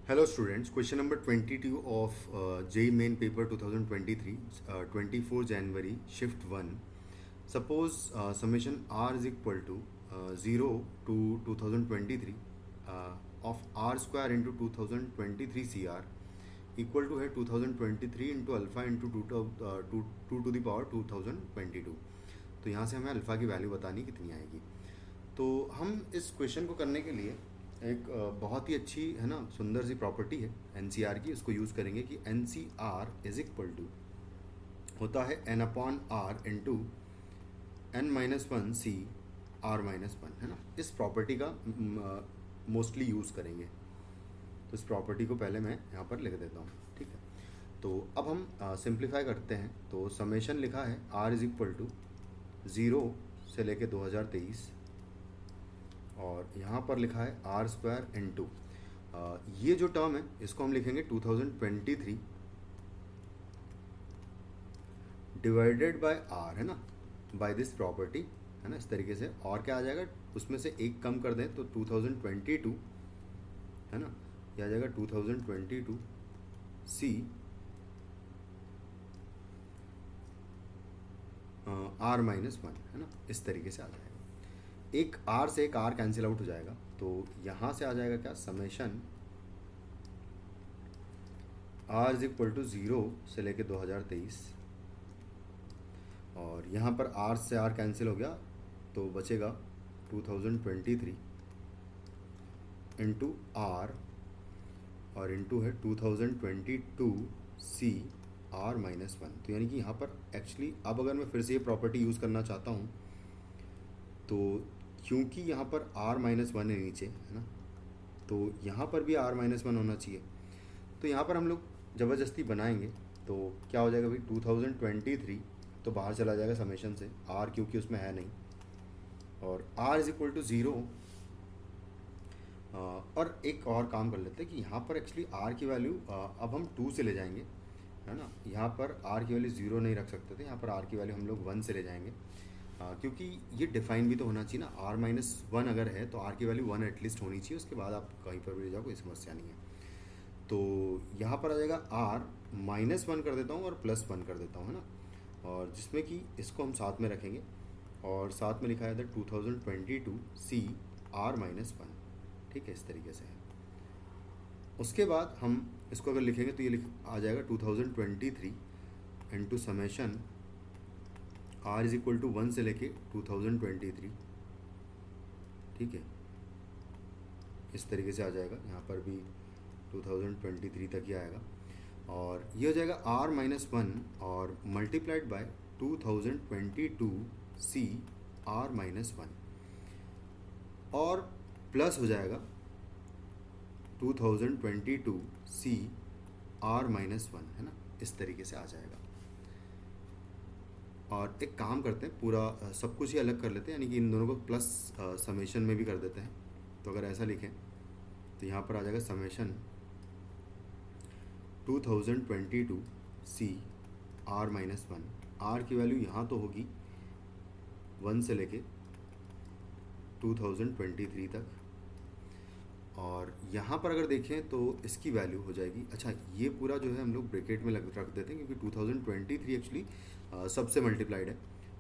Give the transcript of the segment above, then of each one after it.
Hello students, question number 22 of JEE main paper 2023, 24 January, shift 1. Suppose summation R is equal to 0 to 2023 of R square into 2023 CR equal to है 2023 into alpha into 2 to the power 2022. तो यहाँ से हमें alpha की value बतानी कितनी आएगी। तो हम इस क्वेश्चन को करने के लिए एक बहुत ही अच्छी है ना सुंदर सी प्रॉपर्टी है एनसीआर की, उसको यूज़ करेंगे कि एनसीआर इज इक्वल टू होता है n upon r into n minus one C r minus one, है ना। इस प्रॉपर्टी का मोस्टली यूज़ करेंगे। तो इस प्रॉपर्टी को पहले मैं यहाँ पर लिख देता हूँ, ठीक है। तो अब हम सिंप्लीफाई करते हैं। तो समेशन लिखा है आर इज इक्वल टू 0 से लेके 2023 और यहाँ पर लिखा है आर स्क्वायर इंटू ये जो टर्म है इसको हम लिखेंगे 2023 डिवाइडेड बाय आर, है ना, बाय दिस प्रॉपर्टी, है ना, इस तरीके से। और क्या आ जाएगा, उसमें से एक कम कर दें तो 2022, है ना, ये आ जाएगा 2022 सी आर माइनस वन, है ना, इस तरीके से आ जाएगा। एक आर से एक आर कैंसिल आउट हो जाएगा, तो यहाँ से आ जाएगा क्या, summation r is equal to 0 से लेके 2023 और यहाँ पर आर से आर कैंसिल हो गया तो बचेगा 2023 इंटू आर और इंटू है 2022 सी आर माइनस वन। तो यानी कि यहाँ पर एक्चुअली अब अगर मैं फिर से ये प्रॉपर्टी यूज़ करना चाहता हूँ तो क्योंकि यहाँ पर आर माइनस वन है नीचे, है ना, तो यहाँ पर भी आर माइनस वन होना चाहिए। तो यहाँ पर हम लोग ज़बरदस्ती बनाएंगे तो क्या हो जाएगा भाई, 2023 तो बाहर चला जाएगा समेशन से, आर क्योंकि उसमें है नहीं, और आर इज इक्वल टू 0। और एक और काम कर लेते हैं कि यहाँ पर एक्चुअली आर की वैल्यू अब हम 2 से ले जाएंगे, है ना। यहाँ पर आर की वैल्यू 0 नहीं रख सकते थे, यहाँ पर आर की वैल्यू हम लोग 1 से ले जाएंगे, क्योंकि ये डिफाइन भी तो होना चाहिए ना। आर माइनस वन अगर है तो आर की वैल्यू 1 एटलीस्ट होनी चाहिए, उसके बाद आप कहीं पर भी ले जाओ, कोई समस्या नहीं है। तो यहाँ पर आ जाएगा आर माइनस वन कर देता हूँ और प्लस वन कर देता हूँ, है ना, और जिसमें कि इसको हम साथ में रखेंगे और साथ में लिखा है 2022 सी आर माइनस वन, ठीक है, इस तरीके से है। उसके बाद हम इसको अगर लिखेंगे तो ये आ जाएगा 2023 into summation r is equal to 1 से लेके 2023, ठीक है, इस तरीके से आ जाएगा। यहाँ पर भी 2023 तक ही आएगा और ये हो जाएगा आर माइनस वन और multiplied by 2022 C r minus one और प्लस हो जाएगा 2022 सी आर माइनस वन, है ना, इस तरीके से आ जाएगा। और एक काम करते हैं, पूरा सब कुछ ही अलग कर लेते हैं, यानी कि इन दोनों को प्लस समेशन में भी कर देते हैं। तो अगर ऐसा लिखें तो यहाँ पर आ जाएगा summation 2022 C r minus one. R की वैल्यू यहाँ तो होगी 1 से लेके 2023 तक, और यहाँ पर अगर देखें तो इसकी वैल्यू हो जाएगी, अच्छा ये पूरा जो है हम लोग ब्रैकेट में रख देते हैं क्योंकि 2023 एक्चुअली सबसे मल्टीप्लाइड है।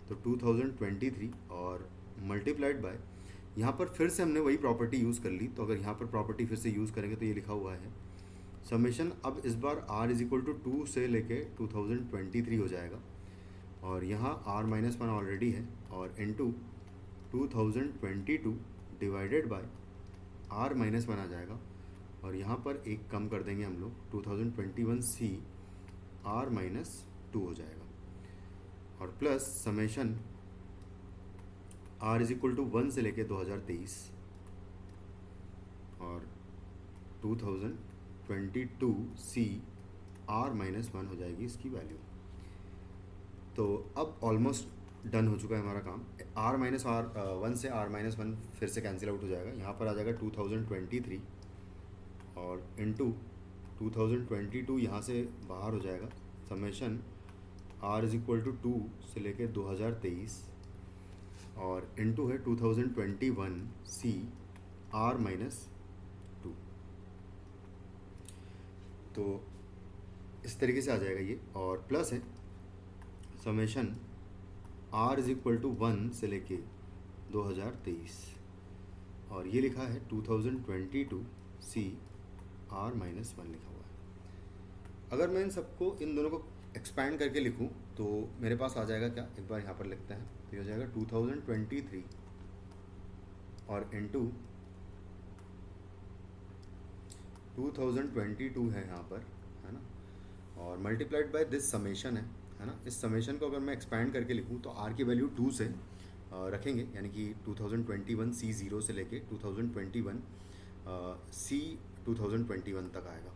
तो 2023 और मल्टीप्लाइड बाय, यहाँ पर फिर से हमने वही प्रॉपर्टी यूज़ कर ली। तो अगर यहाँ पर प्रॉपर्टी फिर से यूज़ करेंगे तो ये लिखा हुआ है समेशन, अब इस बार r इज इक्वल टू 2 से लेके 2023 हो जाएगा और यहाँ r माइनस वन ऑलरेडी है और into 2022 divided by r minus one आ जाएगा और यहाँ पर एक कम कर देंगे हम लोग, 2021 सी r माइनस टू हो जाएगा और plus summation r is equal to 1 से लेके 2023 और 2022 सी आर माइनस वन हो जाएगी इसकी वैल्यू। तो अब ऑलमोस्ट डन हो चुका है हमारा काम। आर माइनस आर वन से आर माइनस वन फिर से कैंसिल आउट हो जाएगा, यहाँ पर आ जाएगा 2023 और इंटू 2022 यहाँ से बाहर हो जाएगा summation r is equal to 2 से लेके 2023 और इंटू है 2021 सी आर माइनस टू। तो इस तरीके से आ जाएगा ये, और प्लस है summation r is equal to 1 से लेके 2023, और ये लिखा है 2022 सी आर माइनस 1 लिखा हुआ है। अगर मैं इन सबको, इन दोनों को एक्सपैंड करके लिखूं तो मेरे पास आ जाएगा क्या, एक बार यहाँ पर लिखते हैं, तो ये हो जाएगा 2023 और इनटू 2022 है यहाँ पर, है ना, और मल्टीप्लाइड बाय दिस समेशन है ना। इस समेशन को अगर मैं एक्सपैंड करके लिखूँ तो आर की वैल्यू 2 से रखेंगे, यानी कि 2021 सी 0 से लेके 2021 सी 2021 तक आएगा।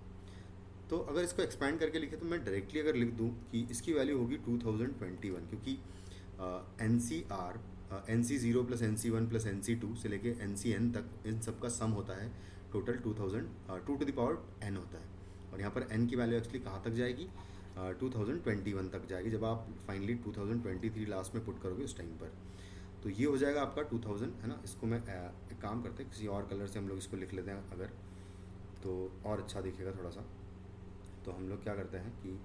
तो अगर इसको एक्सपैंड करके लिखे तो मैं डायरेक्टली अगर लिख दूं कि इसकी वैल्यू होगी 2021, क्योंकि n C r, n C 0 plus n C 1 plus n C 2 से लेके एन सी एन तक, इन सब का सम होता है total 2000, 2 to the power n होता है। और यहाँ पर n की वैल्यू एक्चुअली कहाँ तक जाएगी, 2021 तक जाएगी, जब आप फाइनली 2023 लास्ट में पुट करोगे उस टाइम पर। तो ये हो जाएगा आपका 2000, है ना। इसको मैं एक काम करते हैं, किसी और कलर से हम लोग इसको लिख लेते हैं अगर, तो और अच्छा दिखेगा थोड़ा सा। तो हम लोग क्या करते हैं कि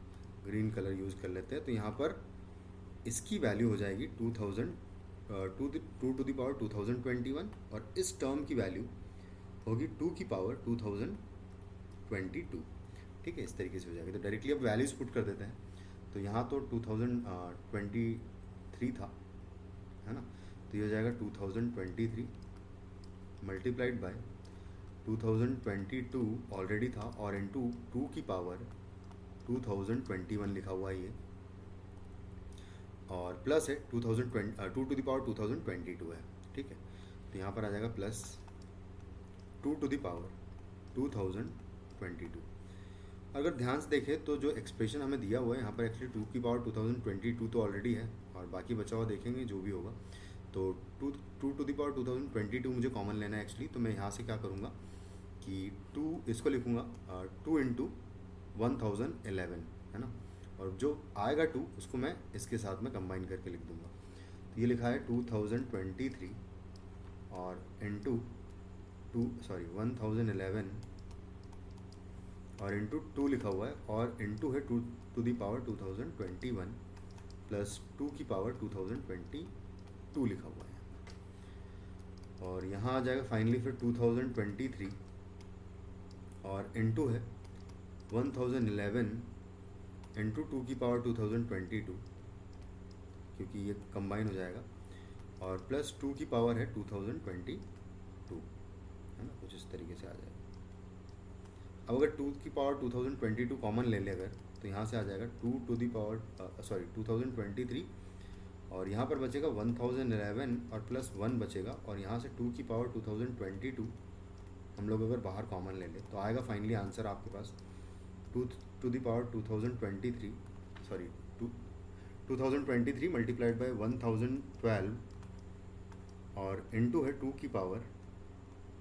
ग्रीन कलर यूज़ कर लेते हैं। तो यहाँ पर इसकी वैल्यू हो जाएगी 2000 2 टू द पावर 2021, और इस टर्म की वैल्यू होगी 2 की पावर 2022। ठीक है, इस तरीके से हो जाएगी। तो डायरेक्टली अब वैल्यूज़ पुट कर देते हैं। तो यहाँ तो 2023 था, है ना, तो ये हो जाएगा 2023 मल्टीप्लाइड बाय 2022 ऑलरेडी था, और इनटू 2 की पावर 2021 लिखा हुआ है ये, और प्लस है 2020 2 टू द पावर 2022 है। ठीक है, तो यहाँ पर आ जाएगा प्लस 2 टू द पावर 2022। अगर ध्यान से देखें तो जो एक्सप्रेशन हमें दिया हुआ है यहाँ पर एक्चुअली 2 की पावर 2022 तो ऑलरेडी है, और बाकी बचा हुआ देखेंगे जो भी होगा। तो 2 टू द पावर 2022 मुझे कॉमन लेना है एक्चुअली। तो मैं यहाँ से क्या करूँगा कि 2 इसको लिखूँगा 2 इंटू 1011, है ना, और जो आएगा 2 उसको मैं इसके साथ में कंबाइन करके लिख दूँगा। तो ये लिखा है 2023 और इंटू 1011 और इंटू 2 लिखा हुआ है, और इंटू है 2 टू द पावर 2021 प्लस 2 की पावर 2022 लिखा हुआ है। और यहाँ आ जाएगा फाइनली फिर 2023 और इंटू है 1011 इंटू 2 की पावर 2022, क्योंकि ये कंबाइन हो जाएगा, और प्लस 2 की पावर है 2022, है ना, कुछ इस तरीके से आ जाएगा। अब अगर 2 की पावर 2022 कॉमन ले ले अगर, तो यहाँ से आ जाएगा 2 टू दी पावर 2023, और यहाँ पर बचेगा 1011 और प्लस 1 बचेगा, और यहाँ से 2 की पावर 2022 हम लोग अगर बाहर कॉमन ले लें तो आएगा फाइनली आंसर आपके पास 2 to the power 2023 multiplied by 1012 और इनटू है 2 की पावर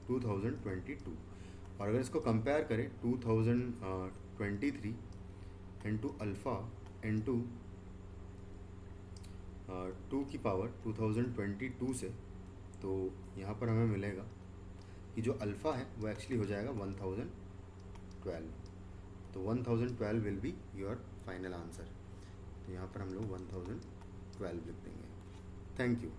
2022। और अगर इसको कंपेयर करें 2023 इंटू अल्फ़ा इंटू 2 की पावर 2022 से, तो यहाँ पर हमें मिलेगा कि जो अल्फ़ा है वो एक्चुअली हो जाएगा 1012। तो 1012 will be your final answer. तो यहाँ पर हम लोग 1012 लिख देंगे। Thank you.